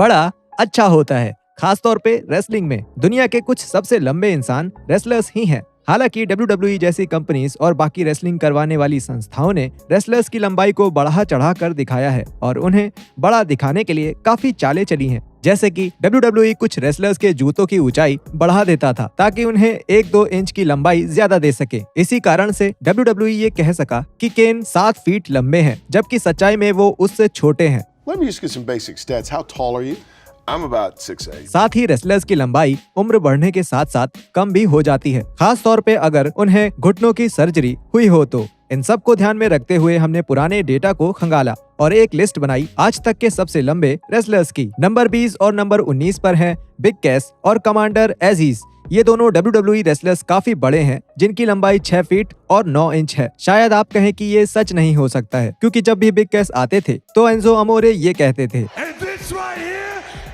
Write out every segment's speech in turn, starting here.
बड़ा अच्छा होता है, खासतौर पे रेसलिंग में। दुनिया के कुछ सबसे लंबे इंसान रेसलर्स ही हैं। हालांकि WWE जैसी कंपनीज और बाकी रेसलिंग करवाने वाली संस्थाओं ने रेसलर्स की लंबाई को बढ़ा चढ़ा कर दिखाया है और उन्हें बड़ा दिखाने के लिए काफी चालें चली हैं। जैसे कि WWE कुछ रेसलर्स के जूतों की ऊंचाई बढ़ा देता था ताकि उन्हें 1-2 इंच की लंबाई ज्यादा दे सके। इसी कारण से WWE ये कह सका कि केन 7 फीट लंबे हैं, जबकि सच्चाई में वो उससे छोटे हैं। Let me just get some basic stats. How tall are you? I'm about 6'8". साथ ही रेसलर्स की लंबाई उम्र बढ़ने के साथ साथ कम भी हो जाती है, खास तौर पे अगर उन्हें घुटनों की सर्जरी हुई हो तो। इन सब को ध्यान में रखते हुए हमने पुराने डेटा को खंगाला और एक लिस्ट बनाई आज तक के सबसे लंबे रेसलर्स की। नंबर 20 और नंबर 19 पर हैं बिग कैस और कमांडर एजीज। ये दोनों WWE रेसलर्स काफी बड़े हैं, जिनकी लंबाई 6 फीट और 9 इंच है। शायद आप कहें कि ये सच नहीं हो सकता है, क्योंकि जब भी बिग कैस आते थे तो एंजो अमोरे ये कहते थे,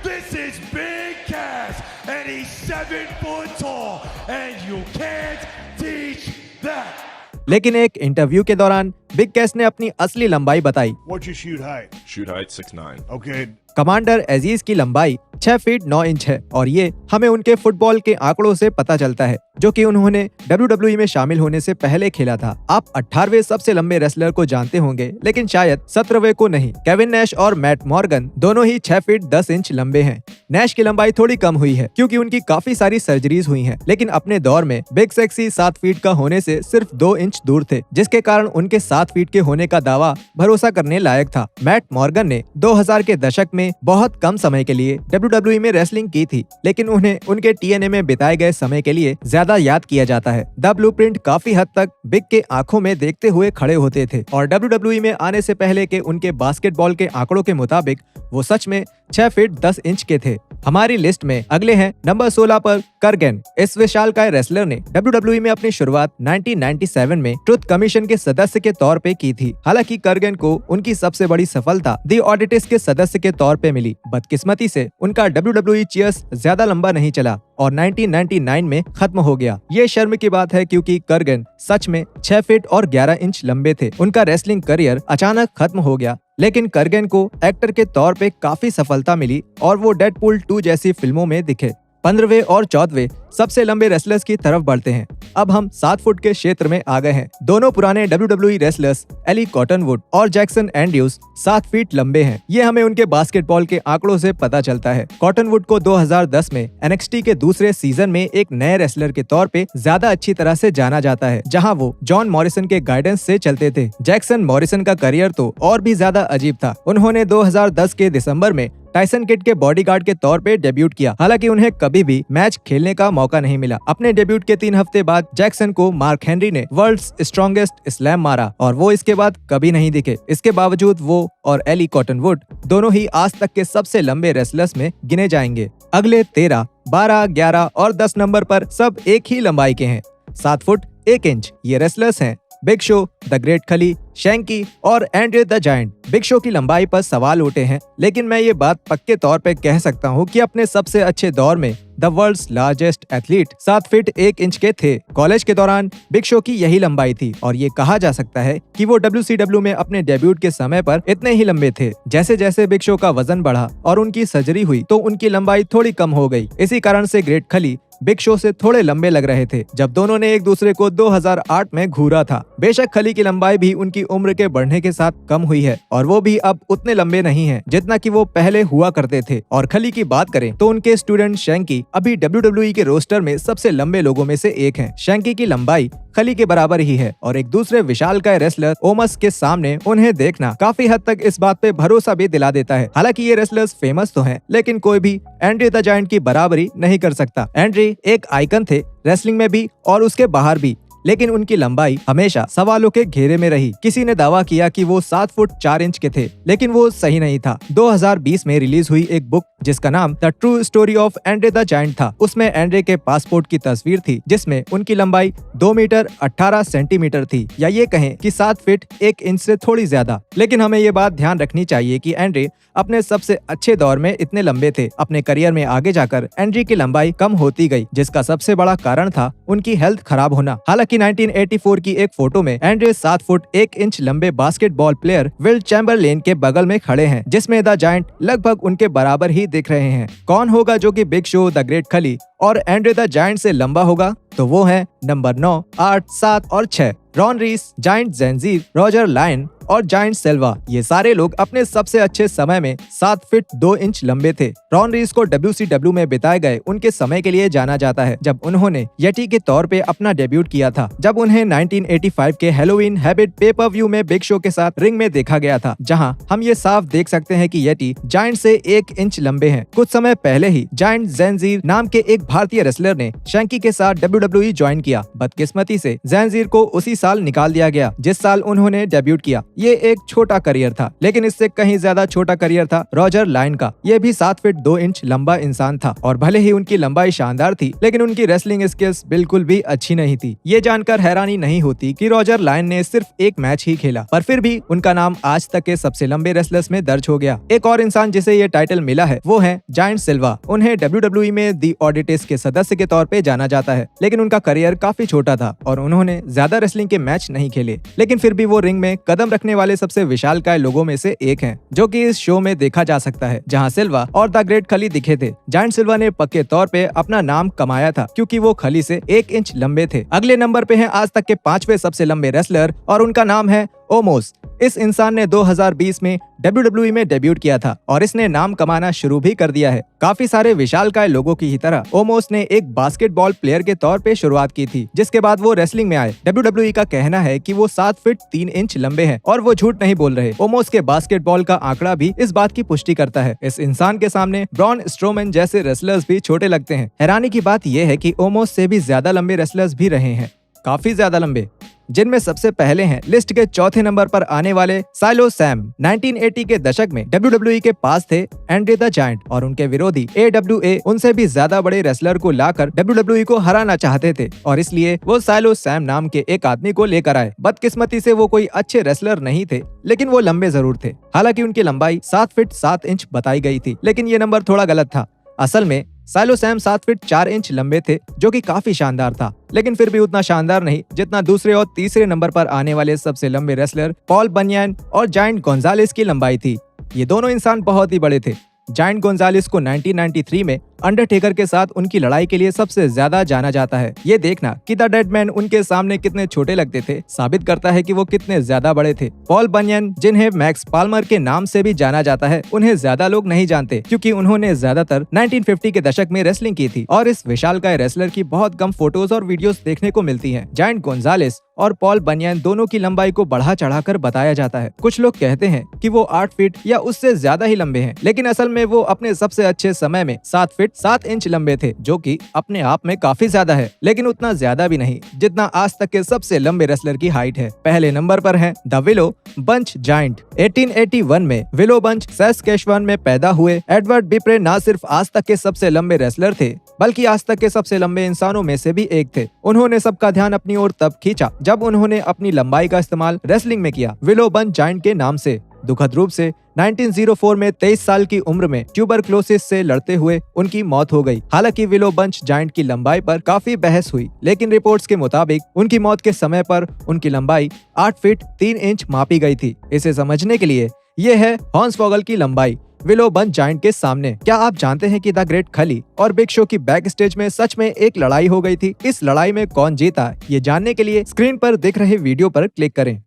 This is Big Cass, and he's 7 foot tall, and you can't teach that. लेकिन एक इंटरव्यू के दौरान बिग कैस ने अपनी असली लंबाई बताई। What's your shoot height? Shoot height 6'9". Okay. Commander aegis की लंबाई 6 फीट 9 इंच है और ये हमें उनके फुटबॉल के आंकड़ों से पता चलता है, जो कि उन्होंने WWE में शामिल होने से पहले खेला था। आप 18वें सबसे लंबे रेसलर को जानते होंगे, लेकिन शायद 17वें को नहीं। केविन नैश और मैट मॉर्गन दोनों ही 6 फीट 10 इंच लंबे हैं। नैश की लंबाई थोड़ी कम हुई है क्योंकि उनकी काफी सारी सर्जरीज हुई हैं, लेकिन अपने दौर में बिग सेक्सी 7 फीट का होने से सिर्फ 2 इंच दूर थे, जिसके कारण उनके 7 फीट के होने का दावा भरोसा करने लायक था। मैट मॉर्गन ने 2000 के दशक में बहुत कम समय के लिए WWE में रेसलिंग की थी, लेकिन उन्हें उनके TNA में बिताए गए समय के लिए ज्यादा याद किया जाता है। द ब्लूप्रिंट काफी हद तक बिग के आंखों में देखते हुए खड़े होते थे और WWE में आने से पहले के उनके बास्केटबॉल के आंकड़ों के मुताबिक वो सच में 6 फीट 10 इंच के थे। हमारी लिस्ट में अगले हैं नंबर 16 पर कर्गन। इस विशालकाय रेसलर ने WWE में अपनी शुरुआत 1997 में ट्रुथ कमीशन के सदस्य के तौर पे की थी। हालांकि कर्गन को उनकी सबसे बड़ी सफलता दी ऑडिटिस के सदस्य के तौर पे मिली। बदकिस्मती से उनका WWE चीयर्स ज्यादा लंबा नहीं चला और 1999 में खत्म हो गया। ये शर्म की बात है क्योंकि कर्गन सच में 6 फीट और 11 इंच लंबे थे। उनका रेसलिंग करियर अचानक खत्म हो गया, लेकिन कर्गन को एक्टर के तौर पे काफी सफलता मिली और वो डेडपूल 2 जैसी फिल्मों में दिखे। 15वें और 14वें सबसे लंबे रेसलर्स की तरफ बढ़ते हैं। अब हम 7 फुट के क्षेत्र में आ गए हैं। दोनों पुराने WWE रेसलर्स एली कॉटनवुड और जैक्सन एंड्रयूज 7 फीट लंबे हैं। ये हमें उनके बास्केटबॉल के आंकड़ों से पता चलता है। कॉटनवुड को 2010 में NXT के दूसरे सीजन में एक नए रेसलर के तौर पे ज्यादा अच्छी तरह से जाना जाता है, जहां वो जॉन मॉरिसन के गाइडेंस से चलते थे। जैक्सन मॉरिसन का करियर तो और भी ज्यादा अजीब था। उन्होंने 2010 के दिसंबर में टाइसन किड के बॉडीगार्ड के तौर पे डेब्यूट किया। हालांकि उन्हें कभी भी मैच खेलने का मौका नहीं मिला। अपने डेब्यूट के 3 हफ्ते बाद जैक्सन को मार्क हेनरी ने वर्ल्ड्स स्ट्रॉन्गेस्ट स्लैम मारा और वो इसके बाद कभी नहीं दिखे। इसके बावजूद वो और एली कॉटनवुड दोनों ही आज तक के सबसे लंबे रेसलर्स में गिने जाएंगे। अगले 13, 12, 11 और 10 नंबर पर सब एक ही लंबाई के हैं, 7 फुट 1 इंच। ये रेसलर्स हैं बिग शो, द ग्रेट खली, शैंकी और Andre the giant. Big show की लंबाई पर सवाल उठे हैं, लेकिन मैं ये बात पक्के तौर पे कह सकता हूँ कि अपने सबसे अच्छे दौर में the world's largest athlete 7 feet 1 inch के थे। कॉलेज के दौरान बिग शो की यही लंबाई थी और ये कहा जा सकता है कि वो WCW में अपने डेब्यूट के समय पर इतने ही लंबे थे। जैसे जैसे बिग शो का वजन बढ़ा और उनकी सर्जरी हुई तो उनकी लंबाई थोड़ी कम हो गई। इसी कारण से ग्रेट खली बिग शो से थोड़े लंबे लग रहे थे जब दोनों ने एक दूसरे को 2008 में घूरा था। बेशक खली की लंबाई भी उनकी उम्र के बढ़ने के साथ कम हुई है और वो भी अब उतने लंबे नहीं हैं जितना कि वो पहले हुआ करते थे। और खली की बात करें तो उनके स्टूडेंट शैंकी अभी WWE के रोस्टर में सबसे लंबे लोगों में से एक हैं। शैंकी की लंबाई खली के बराबर ही है और एक दूसरे विशालकाय रेसलर ओमस के सामने उन्हें देखना काफी हद तक इस बात पे भरोसा भी दिला देता है। हालांकि ये रेसलर्स फेमस तो हैं, लेकिन कोई भी एंड्रे द जायंट की बराबरी नहीं कर सकता। एंड्रे एक आइकन थे रेसलिंग में भी और उसके बाहर भी, लेकिन उनकी लंबाई हमेशा सवालों के घेरे में रही। किसी ने दावा किया कि वो 7 फुट 4 इंच के थे, लेकिन वो सही नहीं था। 2020 में रिलीज हुई एक बुक जिसका नाम the true story of Andre the giant था। उसमें एंड्रे के पासपोर्ट की तस्वीर थी जिसमें उनकी लंबाई 2 मीटर 18 सेंटीमीटर थी, या ये कहें कि 7 फीट 1 इंच से थोड़ी ज्यादा। लेकिन हमें ये बात ध्यान रखनी चाहिए कि एंड्रे अपने सबसे अच्छे दौर में इतने लंबे थे। अपने करियर में आगे जाकर एंड्रे की लंबाई कम होती गई, जिसका सबसे बड़ा कारण था उनकी हेल्थ खराब होना। हालांकि जबकि 1984 की एक फोटो में एंड्रे 7 फुट 1 इंच लंबे बास्केटबॉल प्लेयर विल चैम्बरलेन के बगल में खड़े हैं, जिसमें द जायंट लगभग उनके बराबर ही दिख रहे हैं। कौन होगा जो कि बिग शो, द ग्रेट खली और एंड्रे द जायंट से लंबा होगा? तो वो है नंबर 9, 8, 7 और 6 रॉन रीस, जायंट ज़ेंजीर, रॉजर लायन और जायंट सिल्वा। ये सारे लोग अपने सबसे अच्छे समय में 7 फीट 2 इंच लंबे थे। रॉन रीस को WCW में बिताए गए उनके समय के लिए जाना जाता है, जब उन्होंने येटी के तौर पे अपना डेब्यूट किया था, जब उन्हें 1985 के हैलोवीन हैबिट पे-पर-व्यू में बिग शो के साथ रिंग में देखा गया था, जहां हम ये साफ देख सकते हैं कि येटी जायंट से 1 इंच लंबे हैं। कुछ समय पहले ही जायंट ज़ेंजीर नाम के एक भारतीय रेसलर ने शैंकी के साथ WWE ज्वाइन किया। बदकिस्मती से ज़ेंजीर को उसी साल निकाल दिया गया जिस साल उन्होंने डेब्यूट किया। ये एक छोटा करियर था, लेकिन इससे कहीं ज्यादा छोटा करियर था रॉजर लायन का। ये भी 7 फीट 2 इंच लंबा इंसान था और भले ही उनकी लंबाई शानदार थी, लेकिन उनकी रेसलिंग स्किल्स बिल्कुल भी अच्छी नहीं थी। ये जानकर हैरानी नहीं होती कि रॉजर लायन ने सिर्फ एक मैच ही खेला, पर फिर भी उनका नाम आज तक के सबसे लंबे रेसलर्स में दर्ज हो गया। एक और इंसान जिसे ये टाइटल मिला है वो है जायंट सिल्वा। उन्हें WWE में दी ऑडिटिस के सदस्य के तौर पे जाना जाता है, लेकिन उनका करियर काफी छोटा था और उन्होंने ज्यादा रेसलिंग के मैच नहीं खेले, लेकिन फिर भी वो रिंग में कदम रखने वाले सबसे विशालकाय लोगों में से एक हैं, जो कि इस शो में देखा जा सकता है, जहां सिल्वा और द ग्रेट खली दिखे थे। जायंट सिल्वा ने पक्के तौर पे अपना नाम कमाया था क्योंकि वो खली से 1 इंच लंबे थे। अगले नंबर पे हैं आज तक के 5वें सबसे लंबे रेसलर और उनका नाम है ओमोस। इस इंसान ने 2020 में WWE में डेब्यूट किया था और इसने नाम कमाना शुरू भी कर दिया है। काफी सारे विशालकाय लोगों की ही तरह ओमोस ने एक बास्केटबॉल प्लेयर के तौर पे शुरुआत की थी, जिसके बाद वो रेसलिंग में आए। WWE का कहना है कि वो 7 फीट 3 इंच लंबे हैं और वो झूठ नहीं बोल रहे। ओमोस के बास्केटबॉल का आंकड़ा भी इस बात की पुष्टि करता है। इस इंसान के सामने ब्रॉन स्ट्रोमैन जैसे रेसलर्स भी छोटे लगते हैं। हैरानी की बात यह है कि ओमोस से भी ज्यादा लंबे रेसलर्स भी रहे हैं, काफी ज्यादा लंबे, जिनमें सबसे पहले हैं लिस्ट के चौथे नंबर पर आने वाले साइलो सैम। 1980 के दशक में WWE के पास थे एंड्रे द जायंट और उनके विरोधी AWA उनसे भी ज्यादा बड़े रेसलर को लाकर WWE को हराना चाहते थे और इसलिए वो साइलो सैम नाम के एक आदमी को लेकर आए। बदकिस्मती से वो कोई अच्छे रेसलर नहीं थे, लेकिन वो लंबे जरूर थे। हालांकि उनकी लंबाई 7 फीट 7 इंच बताई गई थी, लेकिन ये नंबर थोड़ा गलत था। असल में साइलो सैम 7 फीट 4 इंच लंबे थे, जो कि काफी शानदार था, लेकिन फिर भी उतना शानदार नहीं जितना दूसरे और तीसरे नंबर पर आने वाले सबसे लंबे रेसलर पॉल बनियन और जायंट गोंजालेस की लंबाई थी। ये दोनों इंसान बहुत ही बड़े थे। जायंट गोंजालेस को 1993 में अंडरटेकर के साथ उनकी लड़ाई के लिए सबसे ज्यादा जाना जाता है। ये देखना कि द डेड मैन उनके सामने कितने छोटे लगते थे साबित करता है कि वो कितने ज्यादा बड़े थे। पॉल बनियन, जिन्हें मैक्स पाल्मर के नाम से भी जाना जाता है, उन्हें ज्यादा लोग नहीं जानते क्योंकि उन्होंने ज्यादातर 1950 के दशक में रेसलिंग की थी और इस विशालकाय रेसलर की बहुत कम फोटोज और वीडियोस देखने को मिलती हैं। जायंट गोंजालेस और पॉल बनियन दोनों की लंबाई को बढ़ा चढ़ाकर बताया जाता है। कुछ लोग कहते हैं कि वो 8 फीट या उससे ज्यादा ही लंबे हैं, लेकिन असल में वो अपने सबसे अच्छे समय में 7 फीट 7 इंच लंबे थे, जो कि अपने आप में काफी ज्यादा है, लेकिन उतना ज्यादा भी नहीं जितना आज तक के सबसे लंबे रेसलर की हाइट है। पहले नंबर पर है द विलो बंच जायंट। 1881 में विलो बंच सैस्कैचुअन में पैदा हुए एडवर्ड बिप्रे न सिर्फ आज तक के सबसे लंबे रेसलर थे, बल्कि आज तक के सबसे लंबे इंसानों में से भी एक थे। उन्होंने सबका ध्यान अपनी ओर तब खींचा जब उन्होंने अपनी लंबाई का इस्तेमाल रेसलिंग में किया, विलो बंच जायंट के नाम से। दुखद रूप से 1904 में 23 साल की उम्र में ट्यूबरक्लोसिस से लड़ते हुए उनकी मौत हो गई। हालांकि विलो बंच जायंट की लंबाई पर काफी बहस हुई, लेकिन रिपोर्ट्स के मुताबिक उनकी मौत के समय पर उनकी लंबाई 8 फीट 3 इंच मापी गई थी। इसे समझने के लिए ये है हॉर्न्सवॉगल की लंबाई विलो बंच जायंट के सामने। क्या आप जानते हैं कि द ग्रेट खली और बिग शो की बैक स्टेज में सच में एक लड़ाई हो गई थी? इस लड़ाई में कौन जीता, ये जानने के लिए स्क्रीन पर दिख रहे वीडियो पर क्लिक करें।